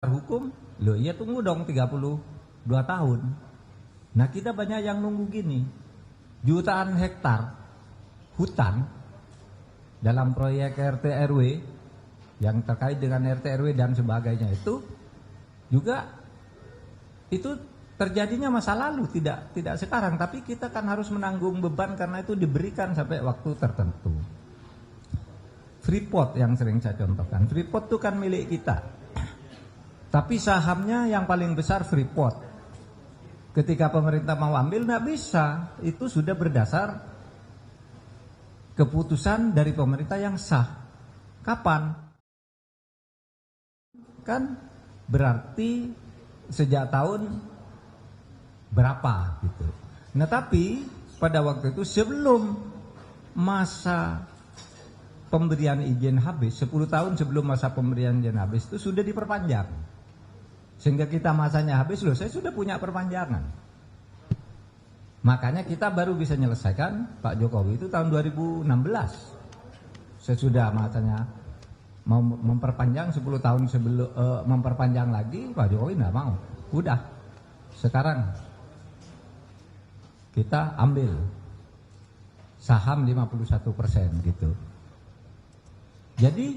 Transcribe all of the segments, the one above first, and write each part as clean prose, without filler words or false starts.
hukum, loh iya tunggu dong 32 tahun. Nah kita banyak yang nunggu gini, jutaan hektar hutan dalam proyek RT RW yang terkait dengan RT RW dan sebagainya itu juga itu terjadinya masa lalu, tidak sekarang, tapi kita kan harus menanggung beban karena itu diberikan sampai waktu tertentu. Freeport yang sering saya contohkan, Freeport itu kan milik kita. Tapi sahamnya yang paling besar Freeport. Ketika pemerintah mau ambil nggak bisa, itu sudah berdasar keputusan dari pemerintah yang sah. Kapan? Kan berarti sejak tahun berapa gitu. Nah tapi pada waktu itu sebelum masa pemberian izin habis, 10 tahun sebelum masa pemberian izin habis itu sudah diperpanjang. Sehingga kita masanya habis, loh saya sudah punya perpanjangan. Makanya kita baru bisa menyelesaikan Pak Jokowi itu tahun 2016. Sesudah masanya mau memperpanjang 10 tahun sebelum memperpanjang lagi, Pak Jokowi nggak mau. Udah, sekarang kita ambil saham 51% gitu. Jadi,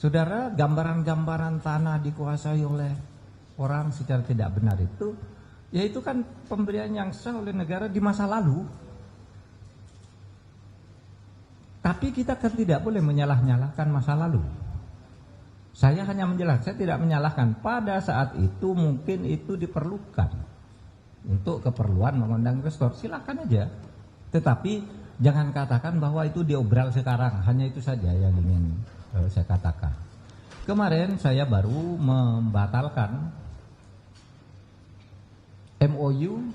saudara, gambaran-gambaran tanah dikuasai oleh orang secara tidak benar itu, ya itu kan pemberian yang sah oleh negara di masa lalu. Tapi kita kan tidak boleh menyalah-nyalahkan masa lalu. Saya hanya menjelaskan, saya tidak menyalahkan. Pada saat itu mungkin itu diperlukan untuk keperluan mengundang investor, silakan aja. Tetapi jangan katakan bahwa itu diobral sekarang, hanya itu saja yang ingin saya katakan. Kemarin saya baru membatalkan MOU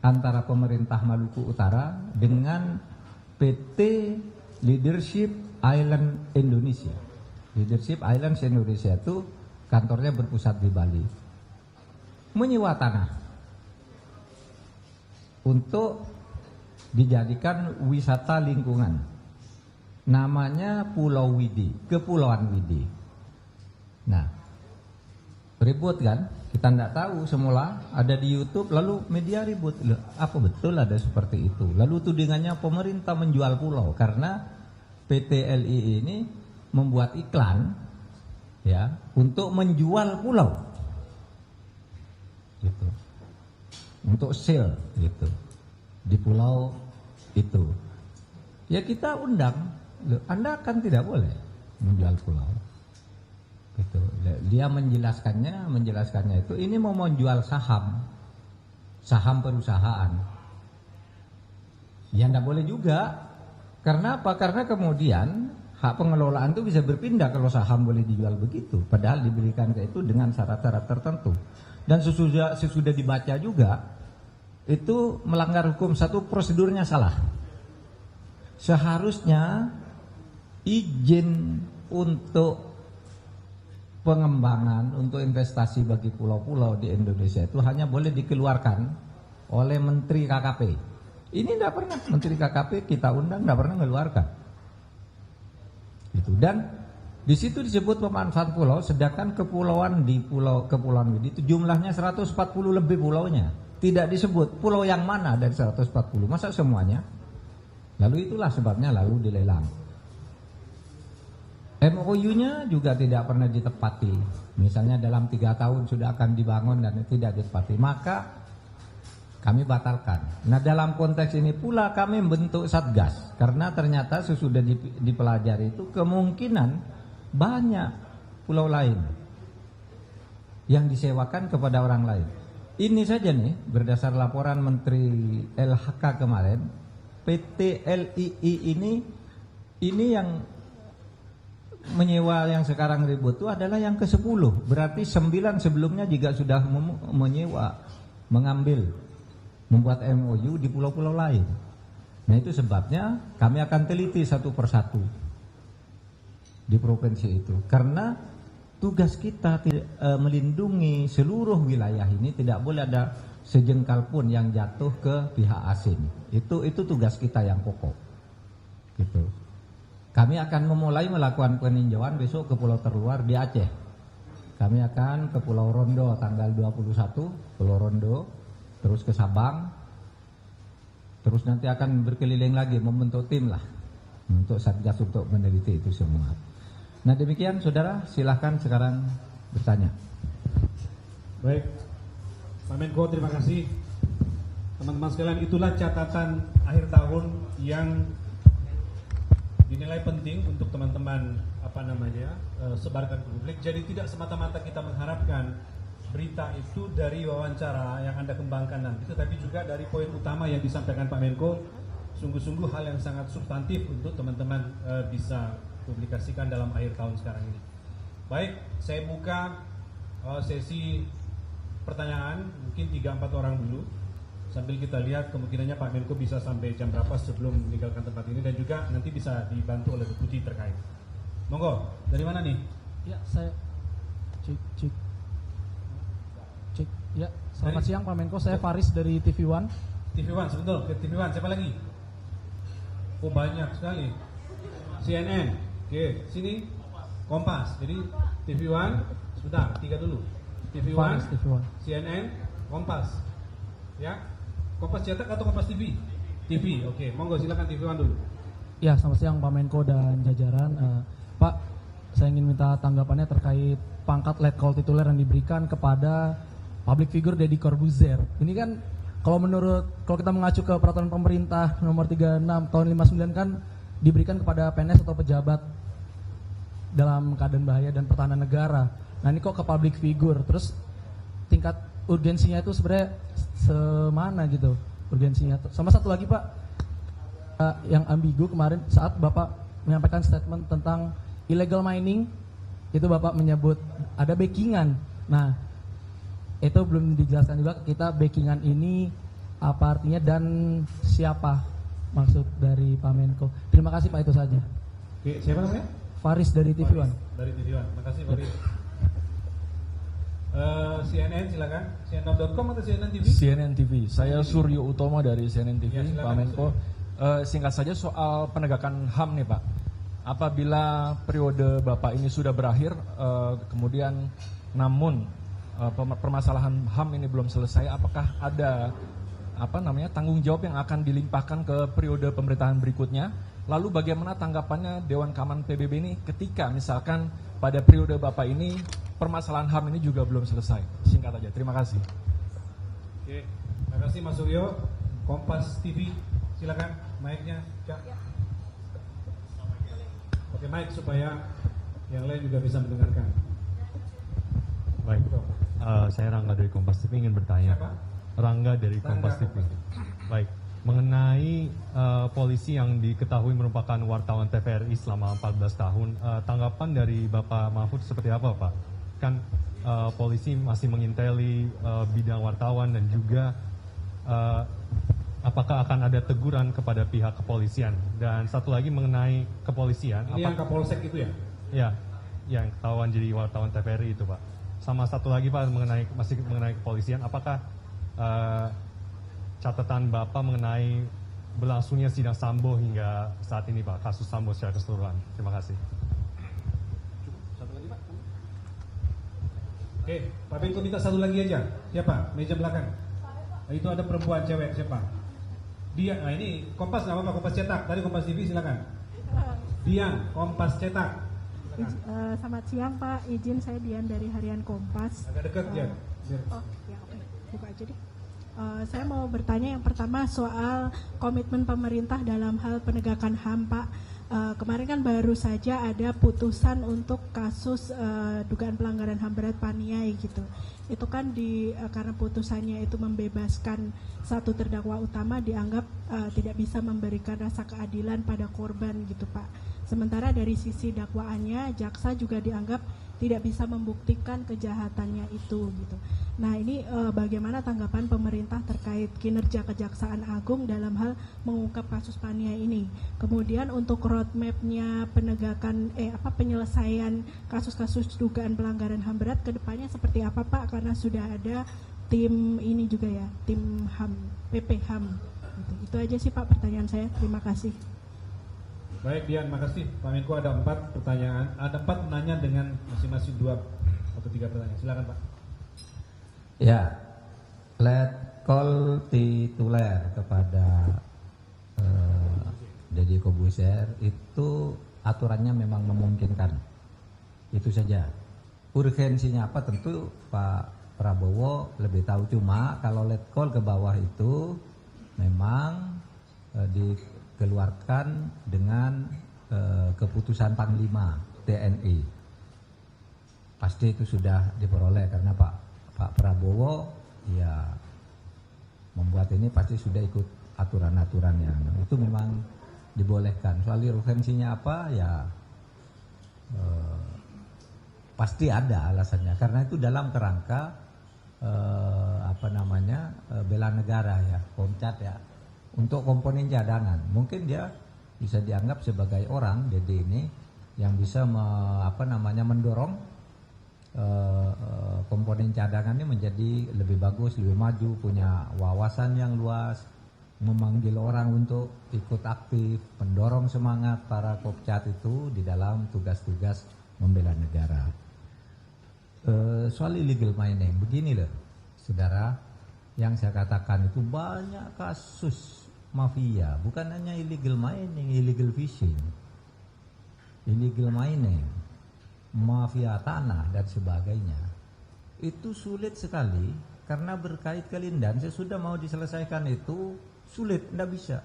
antara pemerintah Maluku Utara dengan PT Leadership Island Indonesia. Leadership Islands Indonesia itu kantornya berpusat di Bali. Menyewa tanah untuk dijadikan wisata lingkungan. Namanya Pulau Widi, Kepulauan Widi. Nah, ribut kan? Kita tidak tahu, semula ada di YouTube, lalu media ribut. Loh, apa betul ada seperti itu? Lalu tudingannya pemerintah menjual pulau karena PT LI ini membuat iklan ya untuk menjual pulau. Gitu. Untuk sale gitu. Di pulau itu. Ya kita undang. Loh, Anda kan tidak boleh menjual pulau. Gitu. Dia menjelaskannya itu ini mau menjual saham perusahaan. Ya enggak boleh juga. Karena apa? Karena kemudian hak pengelolaan itu bisa berpindah kalau saham boleh dijual begitu. Padahal diberikan ke itu dengan syarat-syarat tertentu. Dan sesudah dibaca juga itu melanggar hukum. Satu, prosedurnya salah. Seharusnya izin untuk pengembangan untuk investasi bagi pulau-pulau di Indonesia itu hanya boleh dikeluarkan oleh Menteri KKP. Ini tidak pernah Menteri KKP kita undang, tidak pernah mengeluarkan. Gitu. Dan di situ disebut pemanfaatan pulau, sedangkan kepulauan di Kepulauan Widi itu jumlahnya 140 lebih pulaunya. Tidak disebut pulau yang mana dari 140, masa semuanya? Lalu itulah sebabnya lalu dilelang. MOU-nya juga tidak pernah ditepati. Misalnya dalam 3 tahun sudah akan dibangun dan tidak ditepati, maka kami batalkan. Nah dalam konteks ini pula kami membentuk Satgas, karena ternyata sesudah dipelajari itu kemungkinan banyak pulau lain yang disewakan kepada orang lain. Ini saja nih berdasar laporan Menteri LHK kemarin, PT LII ini yang menyewa yang sekarang ribut itu adalah yang ke-10. Berarti 9 sebelumnya juga sudah menyewa, mengambil, membuat MOU di pulau-pulau lain. Nah itu sebabnya kami akan teliti satu persatu di provinsi itu. Karena tugas kita melindungi seluruh wilayah ini, tidak boleh ada sejengkal pun yang jatuh ke pihak asing. Itu tugas kita yang pokok. Gitu. Kami akan memulai melakukan peninjauan besok ke pulau terluar di Aceh. Kami akan ke Pulau Rondo tanggal 21, Pulau Rondo, terus ke Sabang, terus nanti akan berkeliling lagi membentuk tim lah untuk Satgas untuk meneliti itu semua. Nah demikian saudara, silahkan sekarang bertanya. Baik, Pak Menko, terima kasih. Teman-teman sekalian, itulah catatan akhir tahun yang dinilai penting untuk teman-teman sebarkan ke publik. Jadi tidak semata-mata kita mengharapkan berita itu dari wawancara yang Anda kembangkan nanti, tetapi juga dari poin utama yang disampaikan Pak Menko. Sungguh-sungguh hal yang sangat substantif untuk teman-teman bisa publikasikan dalam akhir tahun sekarang ini. Baik, saya buka sesi pertanyaan, mungkin 3-4 orang dulu, sambil kita lihat kemungkinannya Pak Menko bisa sampai jam berapa sebelum meninggalkan tempat ini, dan juga nanti bisa dibantu oleh deputi terkait. Monggo, dari mana nih? Ya, saya cek. Ya, selamat siang Pak Menko, saya Faris dari TV One. TV One, sebentar, TV One, siapa lagi? Oh banyak sekali. CNN, oke, sini Kompas. Jadi TV One, sebentar, 3 dulu. TV One, CNN, Kompas. Ya, Kompas cetak atau Kompas TV? TV, oke, monggo silakan TV One dulu. Ya, selamat siang Pak Menko dan jajaran. Pak, saya ingin minta tanggapannya terkait pangkat letkol tituler yang diberikan kepada public figure Deddy Corbuzier. Ini kan kalau kita mengacu ke peraturan pemerintah nomor 36 tahun 59 kan diberikan kepada PNS atau pejabat dalam keadaan bahaya dan pertahanan negara. Nah ini kok ke public figure, terus tingkat urgensinya itu sebenarnya semana gitu urgensinya. Sama satu lagi Pak, yang ambigu kemarin saat Bapak menyampaikan statement tentang illegal mining, itu Bapak menyebut ada backingan. Nah itu belum dijelaskan juga ke kita backingan ini apa artinya dan siapa maksud dari Pak Menko. Terima kasih Pak, itu saja. Oke, siapa namanya? Faris dari TV One. Dari TV One, makasih Faris. CNN silakan, CNN.com atau CNN TV? CNN TV, saya Suryo Utomo dari CNN TV, Ya, Pak Menko. Singkat saja soal penegakan HAM nih Pak. Apabila periode Bapak ini sudah berakhir, kemudian namun permasalahan HAM ini belum selesai, apakah ada tanggung jawab yang akan dilimpahkan ke periode pemerintahan berikutnya? Lalu bagaimana tanggapannya Dewan Keamanan PBB ini ketika misalkan pada periode Bapak ini permasalahan HAM ini juga belum selesai? Singkat aja, terima kasih. Oke, terima kasih Mas Suryo. Kompas TV, silakan mic-nya. Ya. Oke, mic supaya yang lain juga bisa mendengarkan. Baik, saya Rangga dari Kompas TV ingin bertanya. Siapa? Rangga dari Kompas TV. Baik, mengenai polisi yang diketahui merupakan wartawan TVRI selama 14 tahun, tanggapan dari Bapak Mahfud seperti apa Pak? Kan polisi masih menginteli bidang wartawan dan juga apakah akan ada teguran kepada pihak kepolisian? Dan satu lagi mengenai kepolisian. Ini yang Kapolsek itu ya? Ya, yang ketahuan jadi wartawan TVRI itu Pak. Sama satu lagi Pak, masih mengenai kepolisian, apakah catatan Bapak mengenai berlangsungnya sidang Sambo hingga saat ini Pak, kasus Sambo secara keseluruhan? Terima kasih. Satu lagi Pak. Oke, Pak Menko minta satu lagi aja. Siapa? Meja belakang. Nah, itu ada perempuan cewek, siapa? Dia, nah ini Kompas nggak apa-apa, Kompas cetak. Tadi Kompas TV silakan. Dian, Kompas cetak. Selamat siang Pak, izin saya Dian dari Harian Kompas. Agak dekat ya. Oh ya oke, buka aja deh. Saya mau bertanya yang pertama soal komitmen pemerintah dalam hal penegakan HAM Pak. Kemarin kan baru saja ada putusan untuk kasus dugaan pelanggaran HAM berat Paniai gitu. Itu kan karena putusannya itu membebaskan satu terdakwa utama, dianggap tidak bisa memberikan rasa keadilan pada korban gitu Pak. Sementara dari sisi dakwaannya jaksa juga dianggap tidak bisa membuktikan kejahatannya itu gitu. Nah ini bagaimana tanggapan pemerintah terkait kinerja Kejaksaan Agung dalam hal mengungkap kasus Paniai ini? Kemudian untuk roadmap-nya penegakan penyelesaian kasus-kasus dugaan pelanggaran HAM berat kedepannya seperti apa Pak? Karena sudah ada tim ini juga ya, tim HAM, PP HAM. Gitu. Itu aja sih Pak pertanyaan saya. Terima kasih. Baik Dian, makasih. Pak Menko ada 4 pertanyaan, ada 4 penanya dengan masing-masing 2 atau 3 pertanyaan. Silakan Pak. Ya, letkol tituler kepada Deddy Corbuzier itu aturannya memang memungkinkan. Itu saja. Urgensinya apa tentu Pak Prabowo lebih tahu, cuma kalau letkol ke bawah itu memang dikeluarkan dengan keputusan Panglima TNI. Pasti itu sudah diperoleh karena Pak Prabowo ya membuat ini pasti sudah ikut aturan-aturan yang itu memang dibolehkan. Soal urgensinya apa ya pasti ada alasannya karena itu dalam kerangka bela negara ya, Komcat ya, untuk komponen cadangan. Mungkin dia bisa dianggap sebagai orang Dede ini yang bisa mendorong komponen cadangannya menjadi lebih bagus, lebih maju, punya wawasan yang luas, memanggil orang untuk ikut aktif, mendorong semangat para Komcat itu di dalam tugas-tugas membela negara. Soal illegal mining, begini loh, saudara, yang saya katakan itu banyak kasus mafia, bukan hanya illegal mining, illegal fishing, illegal mining, mafia tanah dan sebagainya. Itu sulit sekali karena berkait-kaitan dan sesudah mau diselesaikan itu sulit, tidak bisa.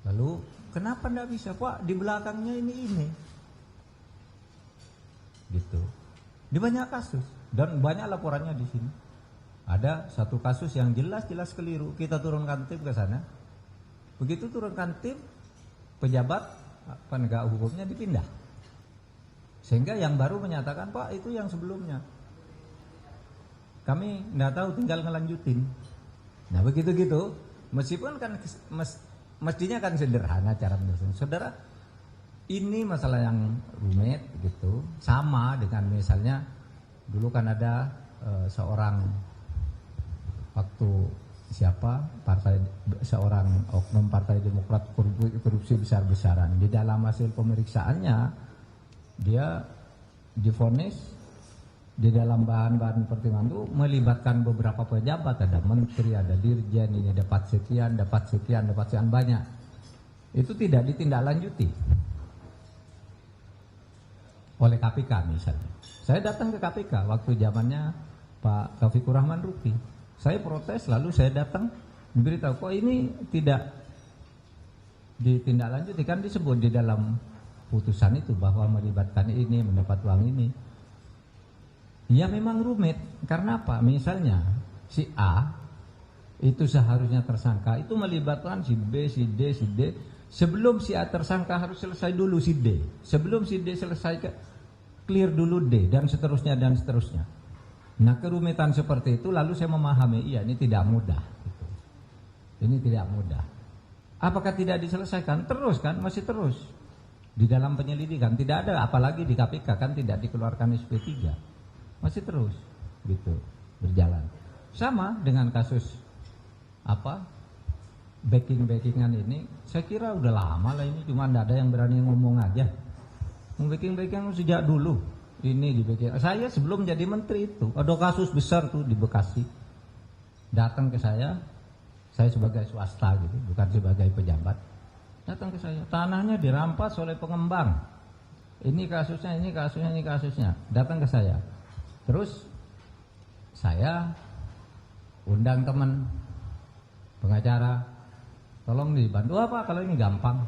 Lalu kenapa tidak bisa? Pak, di belakangnya ini. Gitu. Di banyak kasus dan banyak laporannya di sini. Ada satu kasus yang jelas-jelas keliru, kita turunkan tim ke sana. Begitu turunkan tim, pejabat penegak hukumnya dipindah. Sehingga yang baru menyatakan, Pak itu yang sebelumnya. Kami tidak tahu, tinggal ngelanjutin. Nah begitu-gitu, meskipun kan mestinya kan sederhana cara menyusun. Saudara, ini masalah yang rumit gitu, sama dengan misalnya dulu kan ada seorang waktu seorang oknum Partai Demokrat korupsi besar-besaran. Di dalam hasil pemeriksaannya dia divonis di dalam bahan-bahan pertimbangan itu melibatkan beberapa pejabat, ada menteri, ada dirjen, ini dapat sekian banyak. Itu tidak ditindaklanjuti oleh KPK misalnya. Saya datang ke KPK waktu zamannya Pak Taufikur Rahman Ruki. Saya protes, lalu saya datang diberitahu kok ini tidak ditindaklanjuti, kan disebut di dalam putusan itu bahwa melibatkan ini, mendapat uang ini. Ya memang rumit, karena apa? Misalnya si A itu seharusnya tersangka, itu melibatkan si B, si D, si D. Sebelum si A tersangka harus selesai dulu si D. Sebelum si D selesai clear dulu D, dan seterusnya dan seterusnya. Nah kerumitan seperti itu lalu saya memahami, iya ini tidak mudah gitu. Ini tidak mudah. Apakah tidak diselesaikan? Terus kan, masih terus di dalam penyelidikan. Tidak ada, apalagi di KPK kan tidak dikeluarkan SP3, masih terus gitu berjalan. Sama dengan kasus backing-backingan ini, saya kira udah lama lah ini, cuma tidak ada yang berani ngomong aja. Backing-backing sejak dulu ini di backing. Saya sebelum jadi menteri itu ada kasus besar tuh di Bekasi, datang ke saya sebagai swasta gitu, bukan sebagai pejabat, datang ke saya, tanahnya dirampas oleh pengembang, ini kasusnya, datang ke saya. Terus saya undang teman pengacara, tolong dibantu apa kalau ini gampang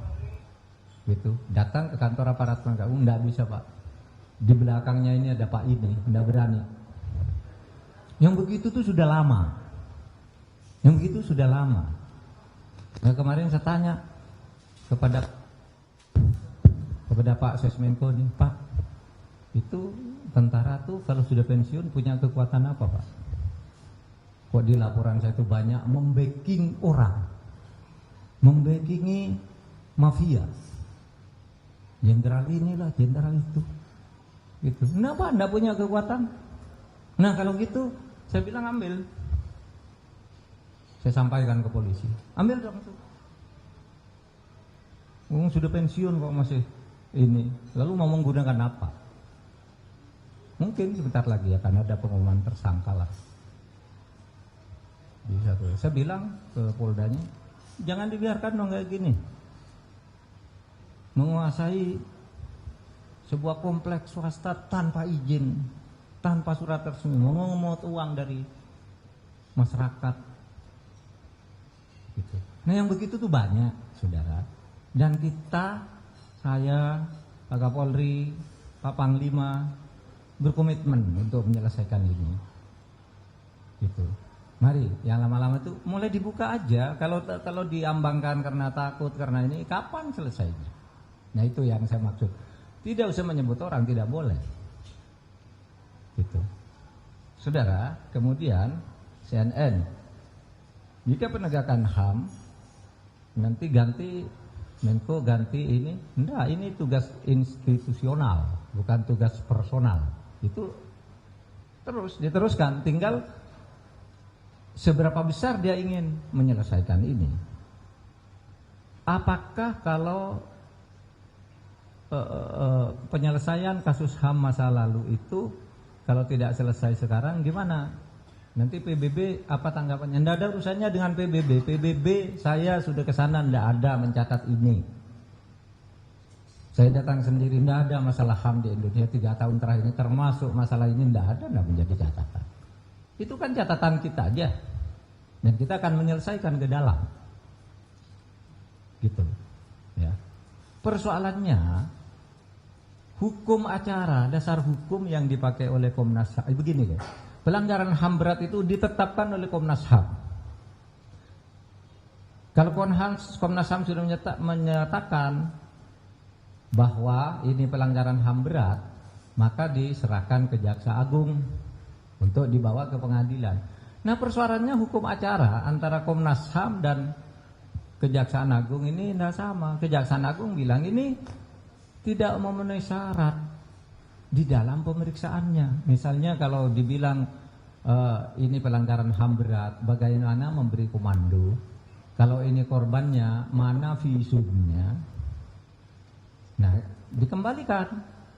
gitu. Datang ke kantor aparat penegak hukum, enggak bisa Pak, di belakangnya ini ada Pak ini, enggak berani. Yang begitu tuh sudah lama, Nah kemarin saya tanya kepada Pak Sesmenko nih, Pak itu tentara tuh kalau sudah pensiun punya kekuatan apa Pak? Kok di laporan saya itu banyak membacking orang, membackingi mafia, jenderal inilah, jenderal itu, gitu. Kenapa anda punya kekuatan? Nah kalau gitu, saya bilang ambil, saya sampaikan ke polisi, ambil dong tuh. Sudah pensiun kok masih ini, lalu mau menggunakan apa? Mungkin sebentar lagi akan ada pengumuman tersangka lah. Bisa tuh. Saya bilang ke Poldanya, jangan dibiarkan dong kayak gini. Menguasai sebuah kompleks swasta tanpa izin, tanpa surat resmi, mengemot uang dari masyarakat. Gitu. Nah yang begitu tuh banyak, saudara. Dan kita, saya, Pak Kapolri, Pak Panglima berkomitmen untuk menyelesaikan ini. Gitu. Mari, yang lama-lama itu mulai dibuka aja. Kalau diambangkan karena takut karena ini, kapan selesainya? Nah itu yang saya maksud. Tidak usah menyebut orang, tidak boleh. Gitu. Saudara, kemudian CNN, jika penegakan HAM nanti ganti Menko ganti ini, enggak, ini tugas institusional, bukan tugas personal. Itu terus diteruskan, tinggal seberapa besar dia ingin menyelesaikan ini. Apakah kalau penyelesaian kasus HAM masa lalu itu kalau tidak selesai sekarang gimana? Nanti PBB apa tanggapannya? Tidak ada urusannya dengan PBB. PBB saya sudah ke sana, tidak ada mencatat ini. Saya datang sendiri, tidak ada masalah HAM di Indonesia 3 tahun terakhir ini, termasuk masalah ini tidak ada, tidak menjadi catatan. Itu kan catatan kita aja. Dan kita akan menyelesaikan ke dalam. Gitu. Ya. Persoalannya hukum acara, dasar hukum yang dipakai oleh Komnas HAM. Begini guys. Pelanggaran HAM berat itu ditetapkan oleh Komnas HAM. Kalau Komnas HAM sudah menyatakan bahwa ini pelanggaran HAM berat, maka diserahkan ke Jaksa Agung untuk dibawa ke pengadilan. Nah persoalannya hukum acara antara Komnas HAM dan Kejaksaan Agung ini tidak sama. Kejaksaan Agung bilang ini tidak memenuhi syarat di dalam pemeriksaannya. Misalnya kalau dibilang ini pelanggaran HAM berat, bagaimana memberi komando? Kalau ini korbannya, mana visumnya? Nah, dikembalikan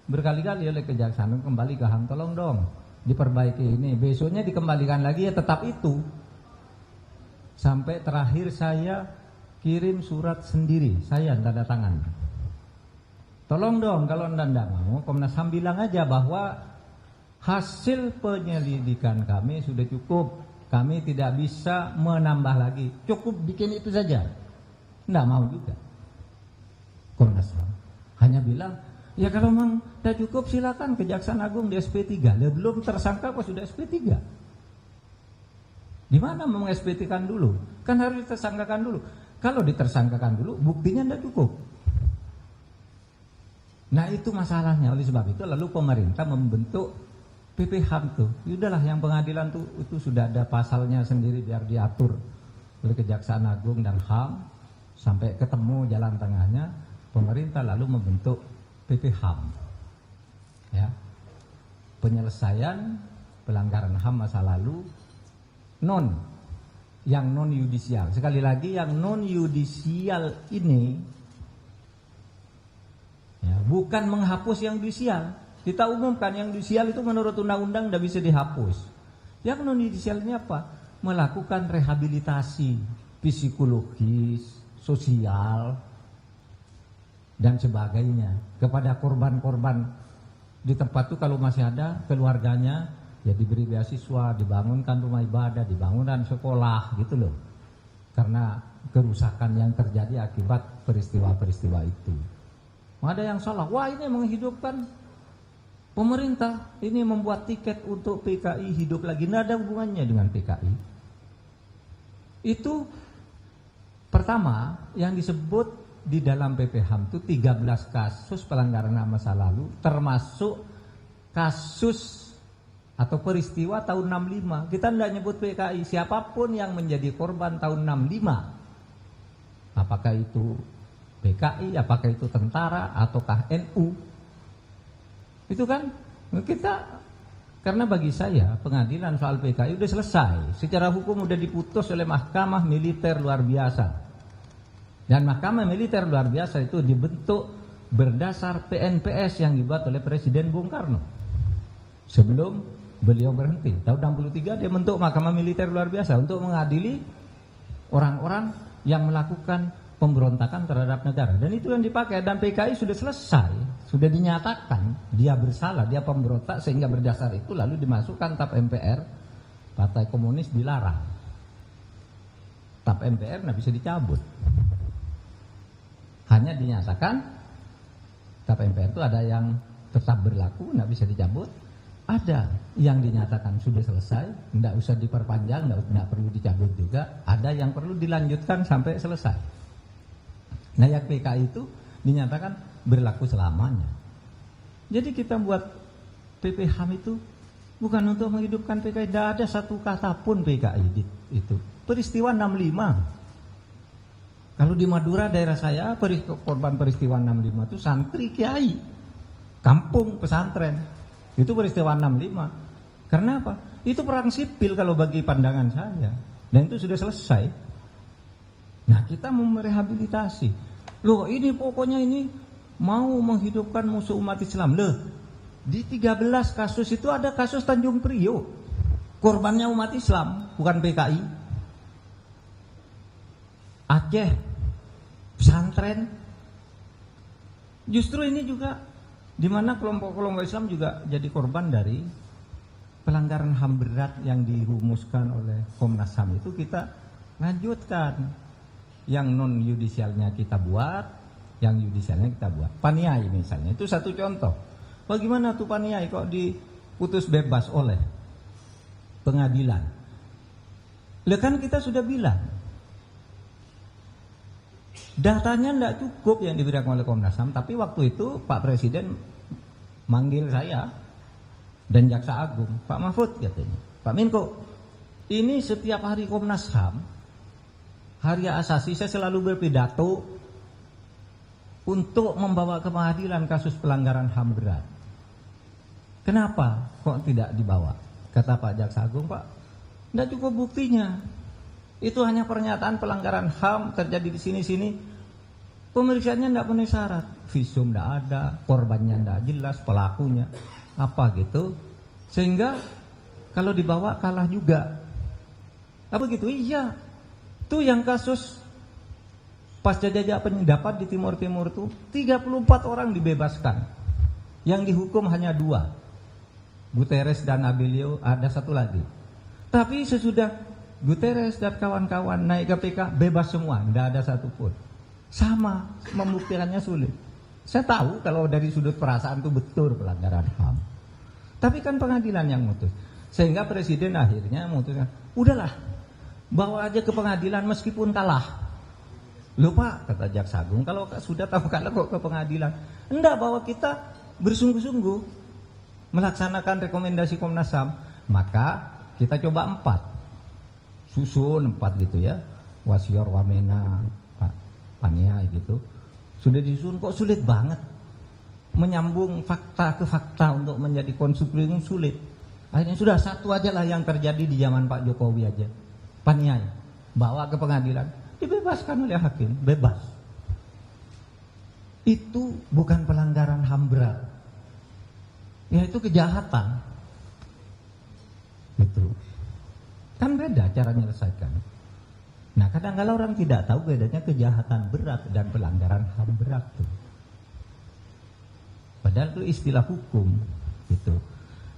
berkali-kali oleh Kejaksaan, kembali ke HAM, tolong dong diperbaiki ini. Besoknya dikembalikan lagi, ya tetap itu. Sampai terakhir saya kirim surat sendiri, saya tanda tangan. Tolong dong kalau Anda tidak mau, Komnas HAM bilang aja bahwa hasil penyelidikan kami sudah cukup. Kami tidak bisa menambah lagi. Cukup bikin itu saja. Tidak mau juga. Komnas HAM hanya bilang, ya kalau memang tidak cukup silakan Kejaksaan Agung di SP3. Belum tersangka kok sudah SP3. Di mana mau SP3-kan dulu? Kan harus ditersangkakan dulu. Kalau ditersangkakan dulu, buktinya tidak cukup. Nah itu masalahnya. Oleh sebab itu lalu pemerintah membentuk PP HAM tuh. Udahlah yang pengadilan tuh itu sudah ada pasalnya sendiri biar diatur oleh Kejaksaan Agung dan HAM sampai ketemu jalan tengahnya. Pemerintah lalu membentuk PP HAM. Ya. Penyelesaian pelanggaran HAM masa lalu yang non yudisial. Sekali lagi yang non yudisial ini ya, bukan menghapus yang yudisial. Kita umumkan yang yudisial itu menurut undang-undang tidak bisa dihapus. Yang non yudisial ini apa? Melakukan rehabilitasi psikologis, sosial, dan sebagainya kepada korban-korban di tempat itu. Kalau masih ada keluarganya, ya diberi beasiswa, dibangunkan rumah ibadah, dibangunkan sekolah gitu loh. Karena kerusakan yang terjadi akibat peristiwa-peristiwa itu. Ada yang salah, wah ini menghidupkan pemerintah, ini membuat tiket untuk PKI hidup lagi. Tidak ada hubungannya dengan PKI. Itu pertama yang disebut di dalam PP HAM itu 13 kasus pelanggaran HAM masa lalu, termasuk kasus atau peristiwa tahun 65. Kita tidak nyebut PKI, siapapun yang menjadi korban tahun 65. Apakah itu PKI, apakah itu tentara, ataukah NU. Itu kan kita, karena bagi saya pengadilan soal PKI udah selesai. Secara hukum udah diputus oleh Mahkamah Militer Luar Biasa. Dan Mahkamah Militer Luar Biasa itu dibentuk berdasar PNPS yang dibuat oleh Presiden Bung Karno. Sebelum beliau berhenti, tahun 63 dia bentuk mahkamah militer luar biasa untuk mengadili orang-orang yang melakukan pemberontakan terhadap negara. Dan itu yang dipakai, dan PKI sudah selesai, sudah dinyatakan dia bersalah, dia pemberontak, sehingga berdasar itu lalu dimasukkan TAP MPR, Partai Komunis dilarang. TAP MPR nggak bisa dicabut. Hanya dinyatakan TAP MPR itu ada yang tetap berlaku, nggak bisa dicabut. Ada yang dinyatakan sudah selesai, tidak usah diperpanjang, tidak perlu dicabut juga. Ada yang perlu dilanjutkan sampai selesai. Nah, yang PKI itu dinyatakan berlaku selamanya. Jadi kita buat PP HAM itu bukan untuk menghidupkan PKI. Tidak ada satu kata pun PKI itu. Peristiwa 65. Kalau di Madura daerah saya, korban peristiwa 65 itu santri kiai, kampung pesantren. Itu peristiwa 65. Karena apa? Itu perang sipil kalau bagi pandangan saya. Dan itu sudah selesai. Nah, kita mau merehabilitasi. Loh, ini pokoknya ini mau menghidupkan musuh umat Islam. Loh, di 13 kasus itu ada kasus Tanjung Priok. Korbannya umat Islam, bukan PKI. Aceh, pesantren. Justru ini juga di mana kelompok-kelompok Islam juga jadi korban dari pelanggaran HAM berat yang dirumuskan oleh Komnas HAM itu. Kita lanjutkan, yang non yudisialnya kita buat, yang yudisialnya kita buat. Paniai misalnya, itu satu contoh. Bagaimana tuh Paniai kok diputus bebas oleh pengadilan? Lah kan kita sudah bilang, datanya tidak cukup yang diberikan oleh Komnas HAM, tapi waktu itu Pak Presiden manggil saya dan Jaksa Agung, Pak Mahfud katanya, Pak Menko, ini setiap hari Komnas HAM, hari asasi, saya selalu berpidato untuk membawa ke pengadilan kasus pelanggaran HAM berat. Kenapa kok tidak dibawa? Kata Pak Jaksa Agung, Pak, tidak cukup buktinya. Itu hanya pernyataan pelanggaran HAM terjadi di sini-sini. Pemeriksaannya tidak memenuhi syarat, visum tidak ada, korbannya tidak jelas, pelakunya apa gitu, sehingga kalau dibawa kalah juga. Apa gitu? Iya, tuh yang kasus pasca jajak penyadapan di Timur Timur tuh 34 orang dibebaskan, yang dihukum hanya 2, Guterres dan Abilio, ada satu lagi. Tapi sesudah Guterres dan kawan-kawan naik ke PK, bebas semua, tidak ada satupun. Sama, membuktikannya sulit. Saya tahu kalau dari sudut perasaan itu betul pelanggaran HAM. Tapi kan pengadilan yang mutus. Sehingga Presiden akhirnya memutuskan, udahlah, bawa aja ke pengadilan meskipun kalah. Loh Pak, kata Jaksa Agung, kalau sudah tahu kalah kok ke pengadilan? Enggak, bahwa kita bersungguh-sungguh melaksanakan rekomendasi Komnas HAM. Maka kita coba 4. Susun 4 gitu ya. Wasior, Wamena, Paniai gitu. Sudah disusun kok sulit banget. Menyambung fakta ke fakta untuk menjadi konstruksi sulit. Akhirnya sudah satu aja lah yang terjadi di zaman Pak Jokowi aja. Paniai bawa ke pengadilan, dibebaskan oleh hakim, bebas. Itu bukan pelanggaran HAM berat. Ya itu kejahatan. Gitu. Kan beda cara menyelesaikan. Nah kadang-kadang orang tidak tahu bedanya kejahatan berat dan pelanggaran HAM berat tuh. Padahal itu istilah hukum gitu.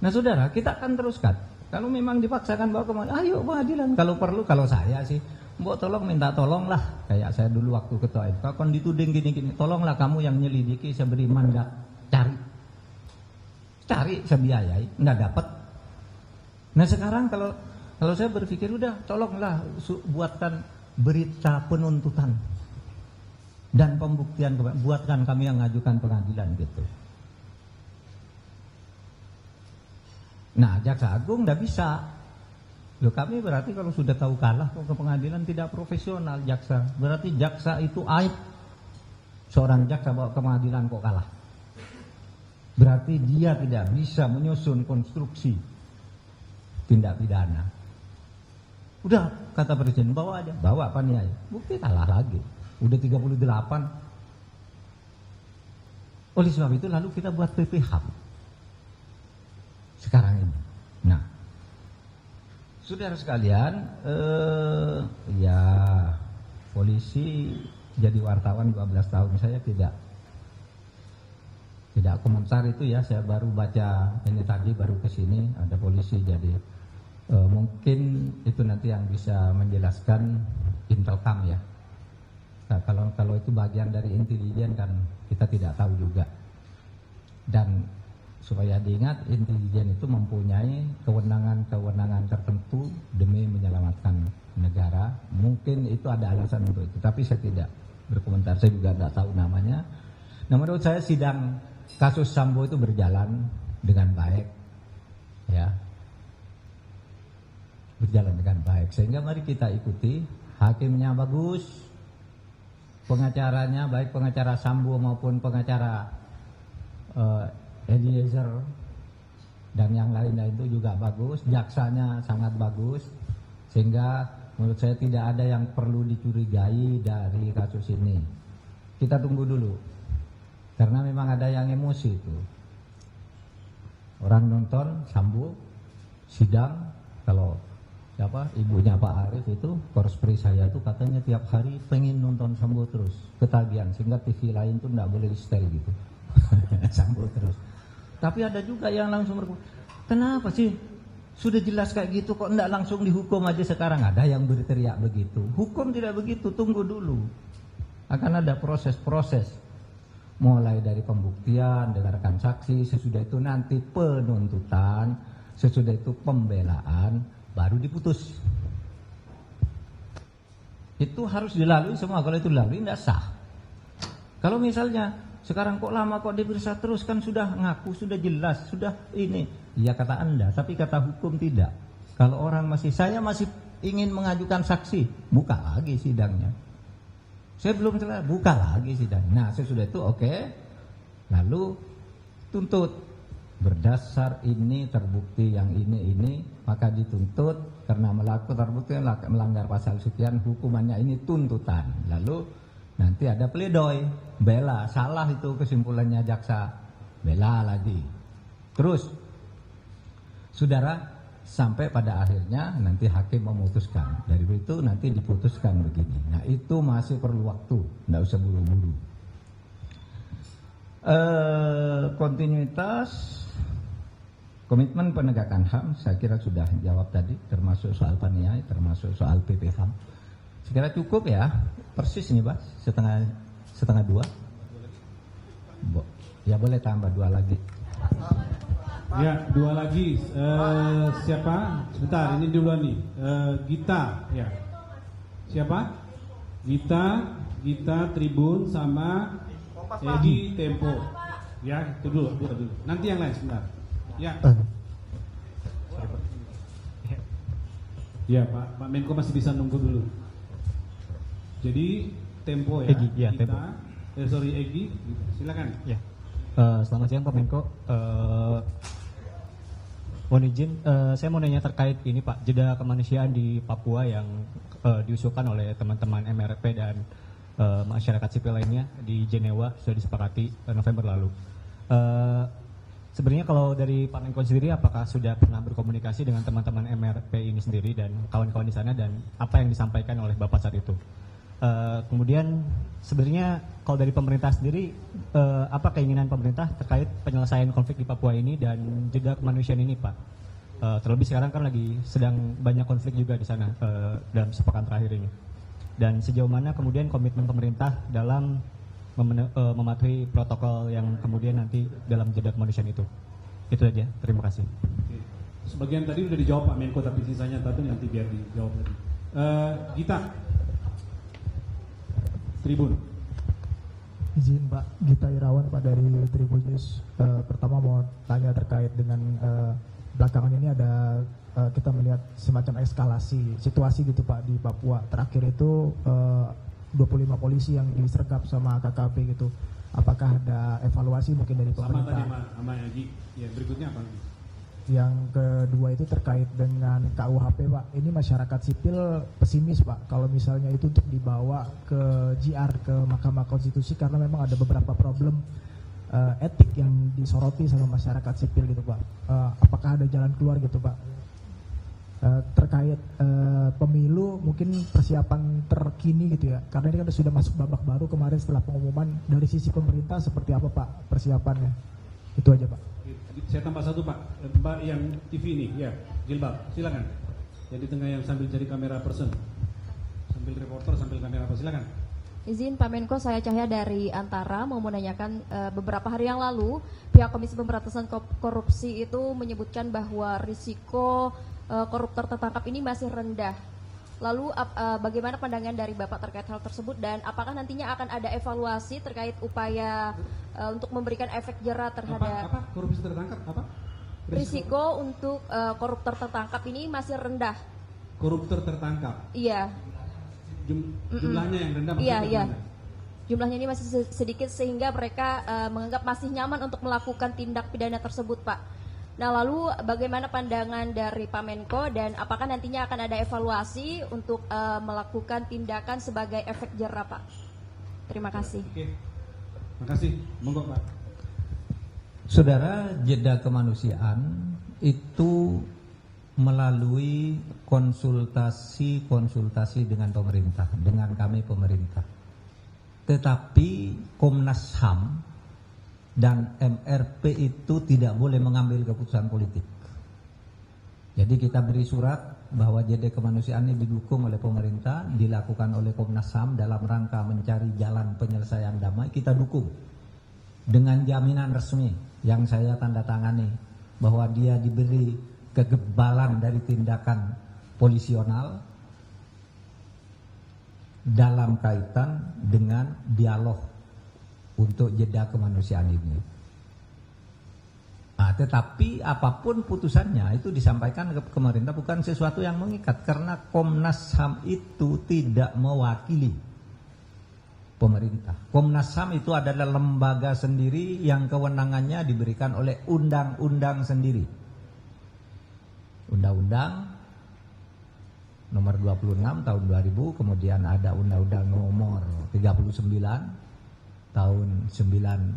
Nah saudara, kita akan teruskan. Kalau memang dipaksakan bawa ke pengadilan, ayo pengadilan. Kalau perlu, kalau saya sih, mbok tolong minta tolong lah. Kayak saya dulu waktu ketua MK, kon dituding gini-gini, tolonglah kamu yang nyelidiki, saya beri mandat, cari saya biayai, nggak dapat. Nah sekarang kalau saya berpikir udah tolonglah buatkan berita penuntutan dan pembuktian, buatkan kami yang ngajukan pengadilan gitu. Nah Jaksa Agung nggak bisa. Loh kami berarti kalau sudah tahu kalah kok ke pengadilan tidak profesional jaksa. Berarti jaksa itu aib. Seorang jaksa bawa ke pengadilan kok kalah. Berarti dia tidak bisa menyusun konstruksi tindak pidana. Udah kata Presiden bawa aja, bawa Paniai. Bukti kalah lagi. Udah 38. Oleh sebab itu lalu kita buat PP HAM. Sekarang Saudara sekalian, ya polisi jadi wartawan 12 tahun, saya tidak komentar itu ya. Saya baru baca ini tadi, baru kesini ada polisi jadi mungkin itu nanti yang bisa menjelaskan Intelkam ya. Nah, kalau itu bagian dari intelijen kan kita tidak tahu juga. Dan supaya diingat, intelijen itu mempunyai kewenangan tertentu demi menyelamatkan negara. Mungkin itu ada alasan untuk itu, tapi saya tidak berkomentar. Saya juga tidak tahu namanya. Nah, menurut saya sidang kasus Sambo itu berjalan dengan baik, ya, berjalan dengan baik. Sehingga mari kita ikuti. Hakimnya bagus, pengacaranya baik pengacara Sambo maupun pengacara Eliezer dan yang lain-lain itu juga bagus. Jaksanya sangat bagus, sehingga menurut saya tidak ada yang perlu dicurigai dari kasus ini. Kita tunggu dulu, karena memang ada yang emosi itu. Orang nonton Sambo sidang, kalau siapa ibunya Pak Arief itu korspri saya tuh katanya tiap hari pengen nonton Sambo terus, ketagihan, sehingga TV lain tuh nggak boleh di setel gitu. Sambo terus. Tapi ada juga yang langsung kenapa sih sudah jelas kayak gitu kok nggak langsung dihukum aja sekarang? Ada yang berteriak begitu. Hukum tidak begitu, tunggu dulu. Akan ada proses-proses, mulai dari pembuktian, dengarkan saksi, sesudah itu nanti penuntutan, sesudah itu pembelaan, baru diputus. Itu harus dilalui semua. Kalau itu dilalui tidak sah. Kalau misalnya sekarang kok lama kok diperiksa terus, kan sudah ngaku, sudah jelas, sudah ini. Ya kata Anda, tapi kata hukum tidak. Kalau orang saya masih ingin mengajukan saksi, buka lagi sidangnya. Saya belum selesai, buka lagi sidang. Nah sesudah itu oke, lalu tuntut. Berdasar ini terbukti yang ini, maka dituntut karena terbukti melanggar pasal sekian, hukumannya ini tuntutan. Lalu nanti ada pledoi, bela, salah itu kesimpulannya jaksa, bela lagi. Terus, saudara, sampai pada akhirnya nanti hakim memutuskan. Dari itu nanti diputuskan begini. Nah itu masih perlu waktu, tidak usah buru-buru. Kontinuitas komitmen penegakan HAM saya kira sudah jawab tadi, termasuk soal paniai, termasuk soal PP HAM. Saya kira cukup ya, persis nih Pak, setengah 2. Ya boleh tambah 2 lagi. Ya 2 lagi. Siapa? Sebentar, ini dulu nih. Gita, ya. Siapa? Gita Tribun sama Edi Tempo. Ya, itu dulu. Nanti yang lain sebentar. Ya. Ya Pak Menko masih bisa nunggu dulu. Jadi Tempo ya. Egi, ya kita, Tempo. Egi, silakan. Ya. Selamat siang Pak Menko. Mohon izin, saya mau nanya terkait ini Pak, jeda kemanusiaan di Papua yang diusulkan oleh teman-teman MRP dan masyarakat sipil lainnya di Jenewa sudah disepakati November lalu. Sebenarnya kalau dari Pak Menko sendiri, apakah sudah pernah berkomunikasi dengan teman-teman MRP ini sendiri dan kawan-kawan di sana, dan apa yang disampaikan oleh Bapak saat itu? Kemudian sebenarnya kalau dari pemerintah sendiri, apa keinginan pemerintah terkait penyelesaian konflik di Papua ini dan jeda kemanusiaan ini Pak? Terlebih sekarang kan lagi sedang banyak konflik juga di sana dalam sepekan terakhir ini. Dan sejauh mana kemudian komitmen pemerintah dalam mematuhi protokol yang kemudian nanti dalam jeda kemanusiaan itu. Itu aja, terima kasih. Sebagian tadi sudah dijawab Pak Menko, tapi sisanya tadi nanti biar dijawab lagi. Gita Tribun. Izin Pak, Gita Irawan Pak dari Tribun News. Pertama mau tanya terkait dengan belakangan ini ada kita melihat semacam eskalasi situasi gitu Pak di Papua. Terakhir itu 25 polisi yang disergap sama KKP gitu. Apakah ada evaluasi mungkin dari pemerintah? Sama tadi sama Egi. Ya, berikutnya apa? Yang kedua itu terkait dengan KUHP Pak. Ini masyarakat sipil pesimis Pak kalau misalnya itu untuk dibawa ke JR, ke Mahkamah Konstitusi, karena memang ada beberapa problem etik yang disoroti sama masyarakat sipil gitu Pak. Apakah ada jalan keluar gitu Pak? terkait pemilu, mungkin persiapan terkini gitu ya, karena ini kan sudah masuk babak baru kemarin setelah pengumuman. Dari sisi pemerintah seperti apa Pak persiapannya? Itu aja Pak. Saya tambah satu Pak, Mbak yang TV ini, ya, jilbab, silakan. Yang di tengah yang sambil jadi kamera person, sambil reporter, sambil kamera person, silakan. Izin Pak Menko, saya Cahya dari Antara mau menanyakan, beberapa hari yang lalu pihak Komisi Pemberantasan Korupsi itu menyebutkan bahwa risiko koruptor tertangkap ini masih rendah. Lalu bagaimana pandangan dari Bapak terkait hal tersebut, dan apakah nantinya akan ada evaluasi terkait upaya untuk memberikan efek jera terhadap apa korupsi tertangkap apa? Risiko untuk koruptor tertangkap ini masih rendah. Koruptor tertangkap. Iya. Jumlahnya yang rendah. Iya. Jumlahnya ini masih sedikit sehingga mereka menganggap masih nyaman untuk melakukan tindak pidana tersebut, Pak. Nah, lalu bagaimana pandangan dari Pak Menko, dan apakah nantinya akan ada evaluasi untuk melakukan tindakan sebagai efek jera, Pak? Terima kasih. Oke. Terima kasih. Monggo, Pak. Saudara, jeda kemanusiaan itu melalui konsultasi dengan pemerintah, dengan kami pemerintah. Tetapi Komnas HAM dan MRP itu tidak boleh mengambil keputusan politik. Jadi kita beri surat bahwa jeda kemanusiaan ini didukung oleh pemerintah, dilakukan oleh Komnas HAM dalam rangka mencari jalan penyelesaian damai, kita dukung dengan jaminan resmi yang saya tanda tangani bahwa dia diberi kegebalan dari tindakan polisional dalam kaitan dengan dialog untuk jeda kemanusiaan ini. Nah, tetapi apapun putusannya itu disampaikan ke pemerintah, bukan sesuatu yang mengikat, karena Komnas HAM itu tidak mewakili pemerintah. Komnas HAM itu adalah lembaga sendiri yang kewenangannya diberikan oleh undang-undang sendiri. Undang-undang nomor 26 tahun 2000, kemudian ada undang-undang nomor 39 tahun 99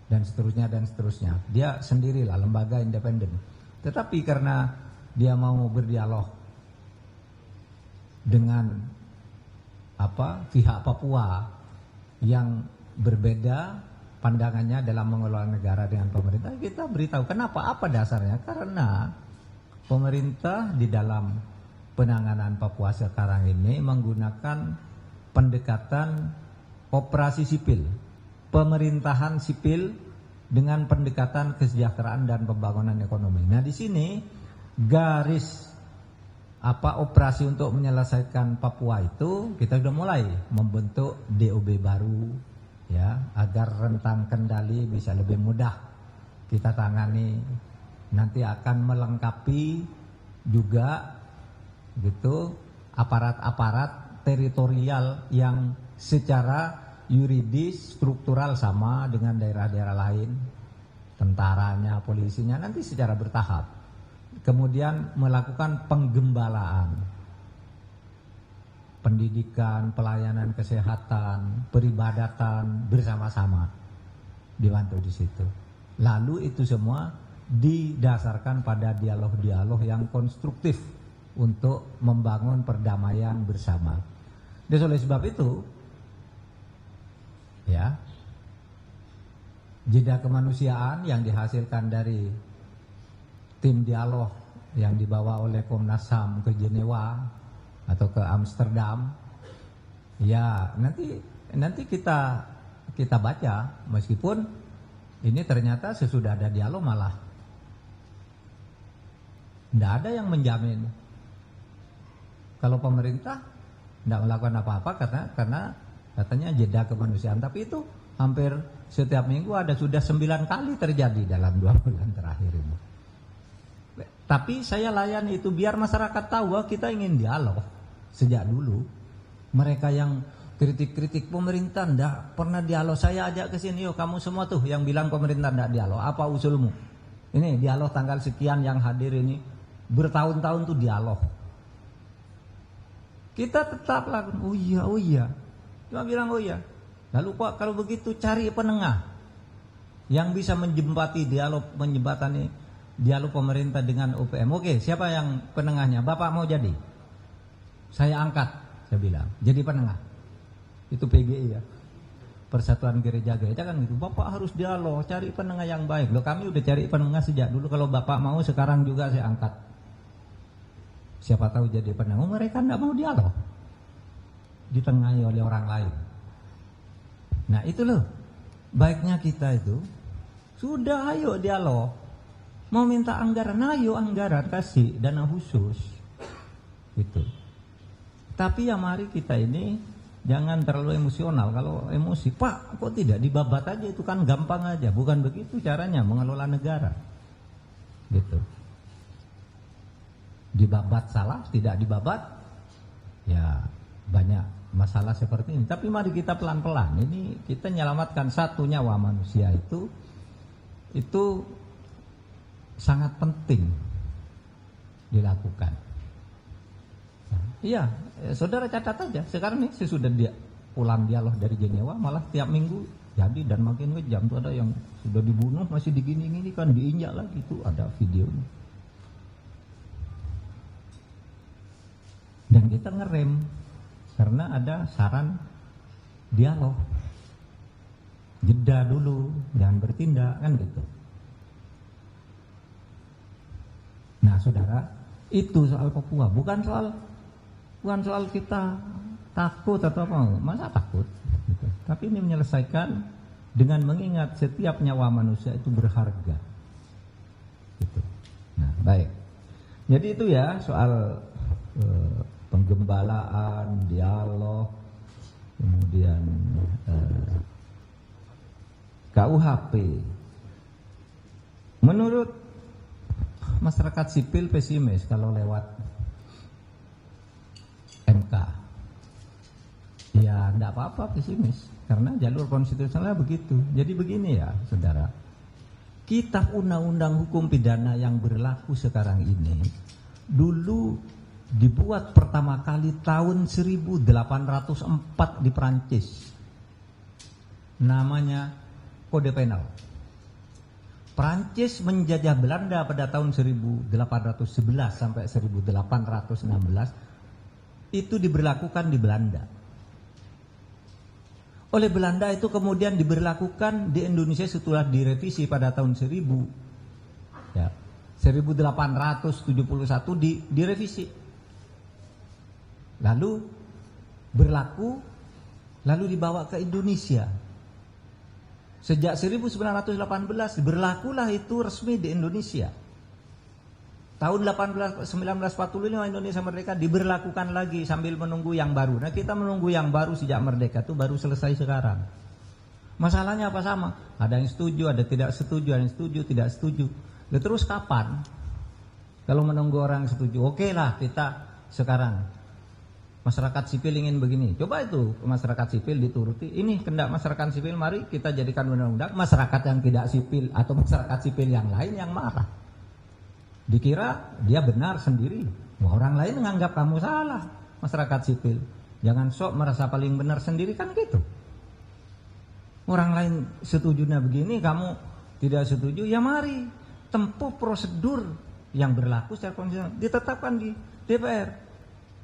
dan seterusnya. Dia sendirilah lembaga independen. Tetapi karena dia mau berdialog dengan pihak Papua yang berbeda pandangannya dalam mengelola negara dengan pemerintah, kita beritahu kenapa, apa dasarnya. Karena pemerintah di dalam penanganan Papua sekarang ini menggunakan pendekatan operasi sipil, pemerintahan sipil dengan pendekatan kesejahteraan dan pembangunan ekonomi. Nah, di sini garis operasi untuk menyelesaikan Papua itu kita sudah mulai membentuk DOB baru, ya, agar rentang kendali bisa lebih mudah kita tangani. Nanti akan melengkapi juga gitu aparat-aparat teritorial yang secara yuridis struktural sama dengan daerah-daerah lain, tentaranya, polisinya, nanti secara bertahap. Kemudian melakukan penggembalaan, pendidikan, pelayanan kesehatan, peribadatan bersama-sama dibantu di situ. Lalu itu semua didasarkan pada dialog-dialog yang konstruktif untuk membangun perdamaian bersama. Dan oleh sebab itu, ya, jeda kemanusiaan yang dihasilkan dari tim dialog yang dibawa oleh Komnas HAM ke Jenewa atau ke Amsterdam, ya nanti kita baca, meskipun ini ternyata sesudah ada dialog malah tidak ada yang menjamin kalau pemerintah tidak melakukan apa-apa karena katanya jeda kemanusiaan. Tapi itu hampir setiap minggu ada sudah 9 kali terjadi dalam 2 bulan terakhir ini. Tapi saya layani itu biar masyarakat tahu bahwa kita ingin dialog sejak dulu. Mereka yang kritik-kritik pemerintah ndak pernah dialog, saya ajak ke sini, yuk kamu semua tuh yang bilang pemerintah ndak dialog, apa usulmu? Ini dialog tanggal sekian yang hadir ini bertahun-tahun tuh dialog. Kita tetap lakukan, oh iya, cuma bilang oh iya. Lalu Pak, kalau begitu cari penengah yang bisa menjembati dialog, menjembatani dialog pemerintah dengan UPM. Oke, siapa yang penengahnya? Bapak mau jadi? Saya angkat, saya bilang. Jadi penengah. Itu PGI ya. Persatuan Gereja-Gereja kan gitu. Bapak harus dialog, cari penengah yang baik. Loh, kami udah cari penengah sejak dulu. Kalau Bapak mau, sekarang juga saya angkat. Siapa tahu jadi penengah. Mereka enggak mau dialog. Ditengahi oleh orang lain. Nah itu loh, baiknya kita itu sudah, ayo dialog. Mau minta anggaran, ayo anggaran, kasih dana khusus gitu. Tapi ya mari kita ini jangan terlalu emosional. Kalau emosi, Pak kok tidak dibabat aja, itu kan gampang aja. Bukan begitu caranya mengelola negara gitu. Dibabat salah, tidak dibabat ya banyak masalah seperti ini. Tapi mari kita pelan-pelan. Ini kita menyelamatkan satu nyawa manusia itu sangat penting dilakukan. Iya, saudara catat aja. Sekarang nih sesudah dia pulang dialog dari Jenewa, malah tiap minggu jadi dan makin kejam. Tuh ada yang sudah dibunuh masih digini-gini kan, diinjak lagi, itu ada videonya. Dan kita ngerem karena ada saran dialog, jeda dulu, jangan bertindak kan gitu. Nah saudara, itu soal Papua, bukan soal kita takut atau apa, masa takut gitu. Tapi ini menyelesaikan dengan mengingat setiap nyawa manusia itu berharga gitu. Nah baik, jadi itu ya soal penggembalaan, dialog, kemudian KUHP. Menurut masyarakat sipil pesimis kalau lewat MK. Ya enggak apa-apa pesimis, karena jalur konstitusionalnya begitu. Jadi begini ya saudara, kitab undang-undang hukum pidana yang berlaku sekarang ini dulu dibuat pertama kali tahun 1804 di Prancis. Namanya Kode Penal. Prancis menjajah Belanda pada tahun 1811 sampai 1816. Itu diberlakukan di Belanda. Oleh Belanda itu kemudian diberlakukan di Indonesia setelah direvisi pada tahun 1871 direvisi. Lalu berlaku, lalu dibawa ke Indonesia. Sejak 1918 berlakulah itu resmi di Indonesia. Tahun 1945 Indonesia merdeka, diberlakukan lagi sambil menunggu yang baru. Nah kita menunggu yang baru sejak merdeka itu baru selesai sekarang. Masalahnya apa sama? Ada yang setuju, ada tidak setuju, ada yang setuju, tidak setuju. Lalu terus kapan? Kalau menunggu orang setuju, oke lah kita sekarang. Masyarakat sipil ingin begini, coba itu masyarakat sipil dituruti. Ini kehendak masyarakat sipil, mari kita jadikan undang-undang. Masyarakat yang tidak sipil atau masyarakat sipil yang lain yang marah, dikira dia benar sendiri. Wah, orang lain menganggap kamu salah. Masyarakat sipil, jangan sok merasa paling benar sendiri kan gitu. Orang lain setujunya begini, kamu tidak setuju, ya mari tempuh prosedur yang berlaku secara konstitusional, ditetapkan di DPR.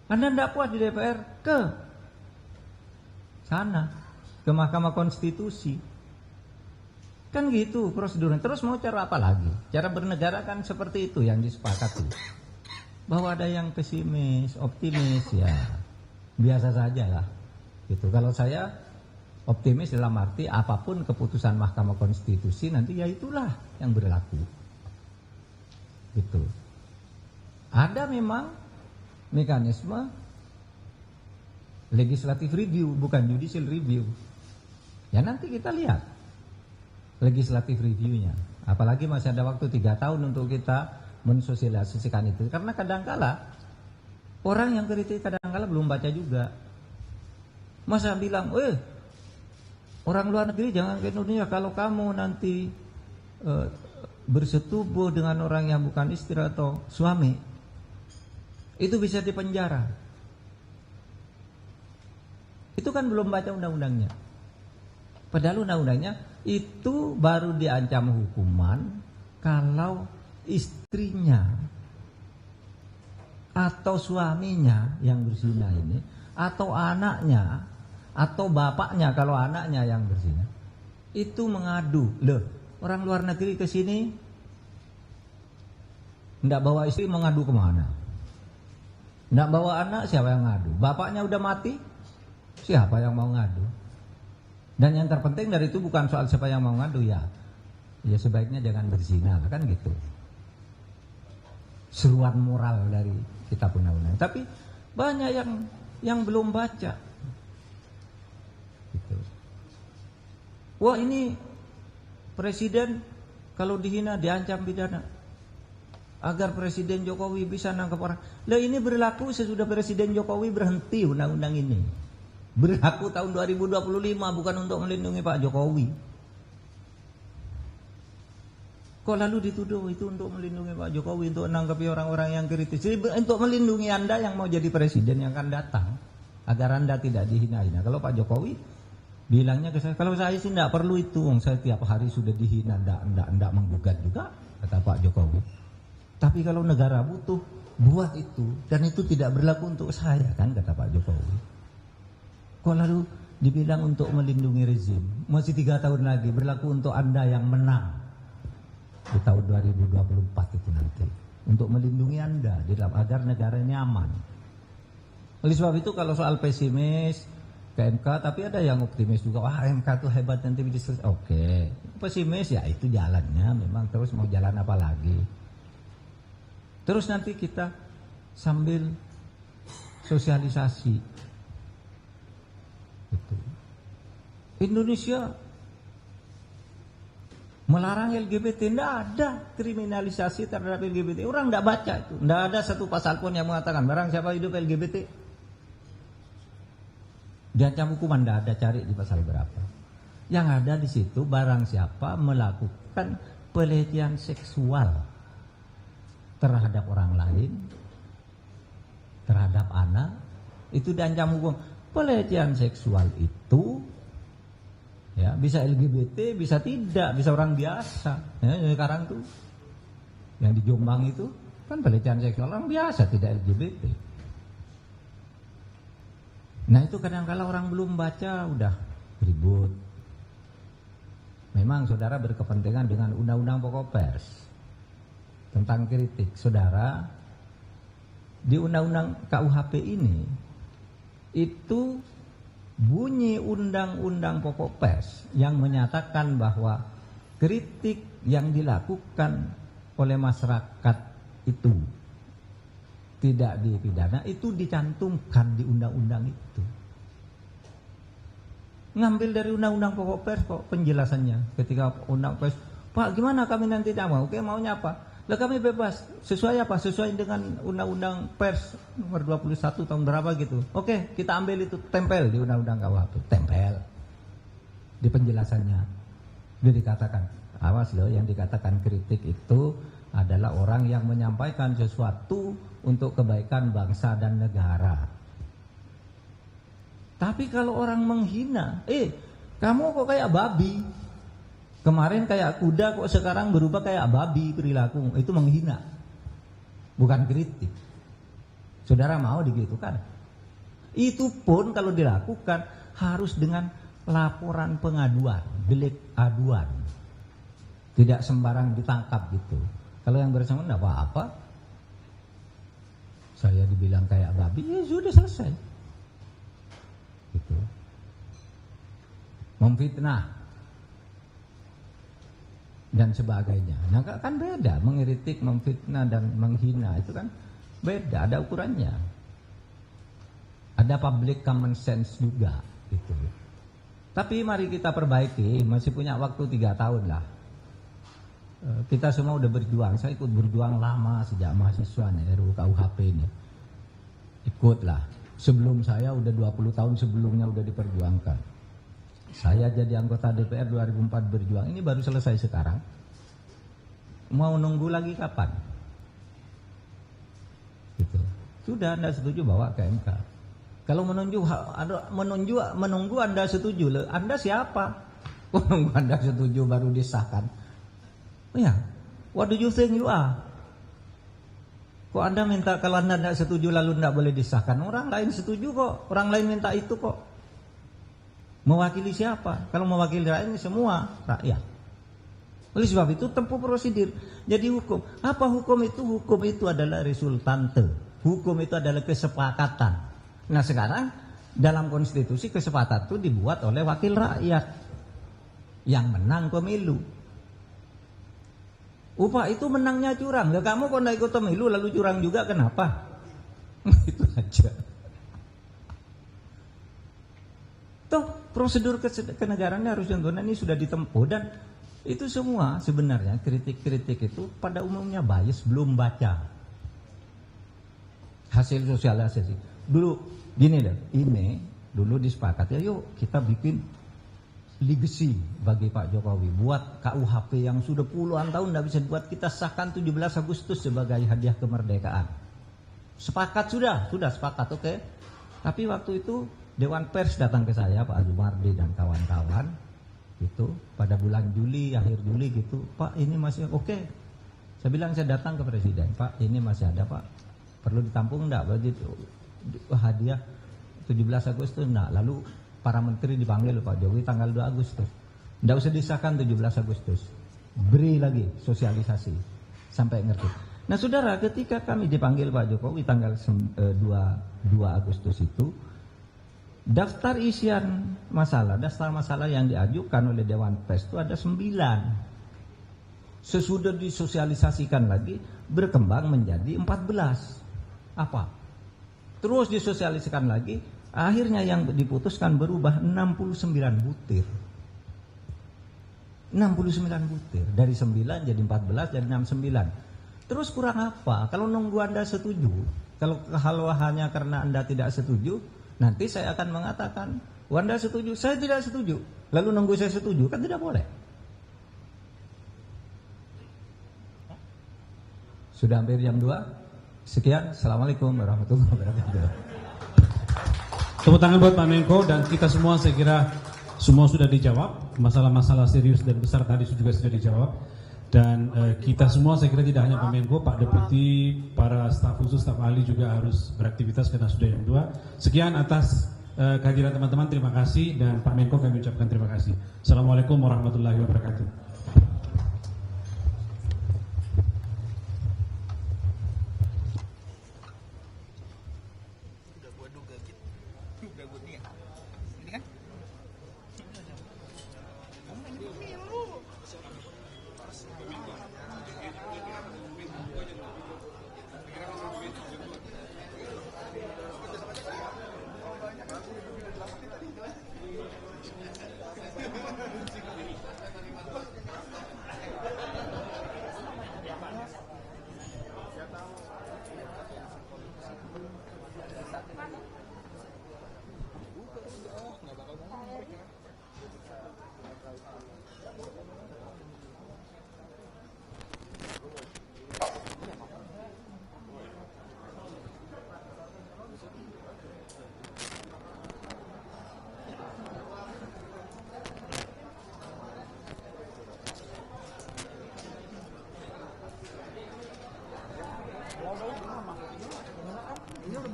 Anda tidak puas di DPR, ke sana, ke Mahkamah Konstitusi. Kan gitu prosedurnya. Terus mau cara apa lagi? Cara bernegara kan seperti itu yang disepakati. Bahwa ada yang pesimis, optimis, ya biasa saja lah. Gitu. Kalau saya optimis dalam arti apapun keputusan Mahkamah Konstitusi nanti ya itulah yang berlaku. Gitu. Ada memang mekanisme legislative review, bukan judicial review. Ya nanti kita lihat legislative reviewnya. Apalagi masih ada waktu 3 tahun untuk kita mensosialisasikan itu. Karena kadangkala orang yang kritik kadangkala belum baca juga. Masa bilang, orang luar negeri jangan ke Indonesia kalau kamu nanti bersetubuh dengan orang yang bukan istri atau suami. Itu bisa dipenjara. Itu kan belum baca undang-undangnya. Padahal undang-undangnya itu baru diancam hukuman kalau istrinya atau suaminya yang berzina ini, atau anaknya, atau bapaknya kalau anaknya yang berzina, itu mengadu. Loh, orang luar negeri ke sini nggak bawa istri, mau ngadu kemana? Nggak bawa anak, siapa yang ngadu? Bapaknya udah mati, siapa yang mau ngadu? Dan yang terpenting dari itu bukan soal siapa yang mau ngadu, ya sebaiknya jangan berzina, kan gitu. Seruan moral dari kitab undang-undang. Tapi banyak yang belum baca. Gitu. Wah, ini presiden kalau dihina diancam pidana. Agar Presiden Jokowi bisa nangkap orang. Lah ini berlaku sesudah Presiden Jokowi berhenti undang-undang ini. Berlaku tahun 2025, bukan untuk melindungi Pak Jokowi. Kok lalu dituduh itu untuk melindungi Pak Jokowi, untuk menanggapi orang-orang yang kritis. Jadi untuk melindungi Anda yang mau jadi presiden yang akan datang, agar Anda tidak dihina-hina. Kalau Pak Jokowi bilangnya ke saya, kalau saya sih tidak perlu itu, saya tiap hari sudah dihina, tidak menggugat juga, kata Pak Jokowi. Tapi kalau negara butuh, buat itu, dan itu tidak berlaku untuk saya, kan, kata Pak Jokowi. Kok lalu dibilang untuk melindungi rezim, masih 3 tahun lagi berlaku untuk Anda yang menang di tahun 2024 itu nanti, untuk melindungi Anda agar negara ini aman. Oleh sebab itu kalau soal pesimis ke MK, tapi ada yang optimis juga, wah MK itu hebat nanti bisa. Oke, pesimis ya itu jalannya, memang terus mau jalan apa lagi. Terus nanti kita sambil sosialisasi gitu. Indonesia melarang LGBT, tidak ada kriminalisasi terhadap LGBT. Orang tidak baca itu, tidak ada satu pasal pun yang mengatakan barang siapa hidup LGBT diancam hukuman, tidak ada, cari di pasal berapa. Yang ada di situ barang siapa melakukan pelecehan seksual terhadap orang lain, terhadap anak, itu diancam hukum. Pelecehan seksual itu ya bisa LGBT, bisa tidak, bisa orang biasa. Ya, sekarang tuh yang di Jombang itu kan pelecehan seksual orang biasa, tidak LGBT. Nah itu kadang-kala orang belum baca udah ribut. Memang saudara berkepentingan dengan undang-undang pokok pers tentang kritik. Saudara, di undang-undang KUHP ini itu bunyi undang-undang pokok pers yang menyatakan bahwa kritik yang dilakukan oleh masyarakat itu tidak dipidana, itu dicantumkan di undang-undang itu. Ngambil dari undang-undang pokok pers kok penjelasannya. Ketika undang pers, Pak gimana kami nanti tidak mau? Oke, maunya apa? Lah kami bebas. Sesuai apa? Sesuai dengan undang-undang pers nomor 21 tahun berapa gitu. Oke, kita ambil itu, tempel di undang-undang KUHP. Tempel di penjelasannya. Dia dikatakan, awas loh, yang dikatakan kritik itu adalah orang yang menyampaikan sesuatu untuk kebaikan bangsa dan negara. Tapi kalau orang menghina, kamu kok kayak babi, kemarin kayak kuda kok sekarang berubah kayak babi perilaku, itu menghina, bukan kritik. Saudara mau digitukan? Itu pun kalau dilakukan harus dengan laporan pengaduan, delik aduan, tidak sembarang ditangkap gitu. Kalau yang bersangkutan tidak apa-apa, saya dibilang kayak babi, ya sudah selesai. Gitu. Memfitnah dan sebagainya. Nah kan beda, mengkritik, memfitnah dan menghina itu kan beda, ada ukurannya. Ada public common sense juga gitu. Tapi mari kita perbaiki, masih punya waktu 3 tahun lah. Kita semua udah berjuang, saya ikut berjuang lama sejak mahasiswa nih, RUU KUHP ini. Ikutlah. Sebelum saya udah 20 tahun sebelumnya udah diperjuangkan. Saya jadi anggota DPR 2004 berjuang, ini baru selesai sekarang. Mau nunggu lagi kapan? Gitu. Sudah Anda setuju bawa ke MK. Kalau menunggu Anda setuju, Anda siapa? Menunggu Anda setuju baru disahkan. Oh ya, What do you think you are? Kok Anda minta kalau Anda tidak setuju lalu tidak boleh disahkan? Orang lain setuju kok, orang lain minta itu kok. Mewakili siapa? Kalau mewakili rakyat ini semua rakyat. Oleh sebab itu tempuh prosedur. Jadi hukum. Apa hukum itu? Hukum itu adalah resultante. Hukum itu adalah kesepakatan. Nah sekarang dalam konstitusi kesepakatan itu dibuat oleh wakil rakyat yang menang pemilu. Upah itu menangnya curang. Lah kamu kok tidak ikut pemilu lalu curang juga kenapa? Itu aja. Toh prosedur kenegaraan harus contohnya ini sudah ditempuh dan itu semua sebenarnya kritik-kritik itu pada umumnya bias, belum baca hasil sosialisasi. Dulu gini deh, ini dulu disepakati yuk kita bikin legacy bagi Pak Jokowi, buat KUHP yang sudah puluhan tahun tidak bisa dibuat, kita sahkan 17 Agustus sebagai hadiah kemerdekaan. Sepakat sudah sepakat, oke. Tapi waktu itu Dewan Pers datang ke saya, Pak Azumardi dan kawan-kawan, gitu pada bulan Juli, akhir Juli gitu, Pak ini masih oke. Saya bilang saya datang ke Presiden, Pak ini masih ada Pak, perlu ditampung enggak? Berarti hadiah 17 Agustus enggak. Lalu para menteri dipanggil Pak Jokowi tanggal 2 Agustus. Tidak usah disahkan 17 Agustus. Beri lagi sosialisasi sampai ngerti. Nah saudara, ketika kami dipanggil Pak Jokowi tanggal 2 Agustus itu, daftar isian masalah, daftar masalah yang diajukan oleh Dewan Pers itu ada 9. Sesudah disosialisasikan lagi, berkembang menjadi 14. Apa? Terus disosialisasikan lagi, akhirnya yang diputuskan berubah 69 butir. 69 butir. Dari 9 jadi 14, jadi 69. Terus kurang apa? Kalau nunggu Anda setuju, kalau hanya karena Anda tidak setuju, nanti saya akan mengatakan, Anda setuju, saya tidak setuju. Lalu nunggu saya setuju, kan tidak boleh. Sudah hampir jam 2. Sekian, Assalamualaikum warahmatullahi wabarakatuh. Tepuk tangan buat Pak Menko dan kita semua, saya kira semua sudah dijawab. Masalah-masalah serius dan besar tadi juga sudah dijawab. Dan kita semua, saya kira tidak hanya Pak Menko, Pak Deputi, para staf khusus, staf ahli juga harus beraktivitas karena sudah jam 2. Sekian atas kehadiran teman-teman, terima kasih. Dan Pak Menko kami ucapkan terima kasih. Assalamualaikum warahmatullahi wabarakatuh.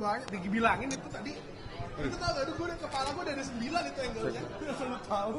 Banyak dibilangin itu tadi. Itu tau gak, gue kepala gue dari 9 itu angle-nya. Gue selalu tahu.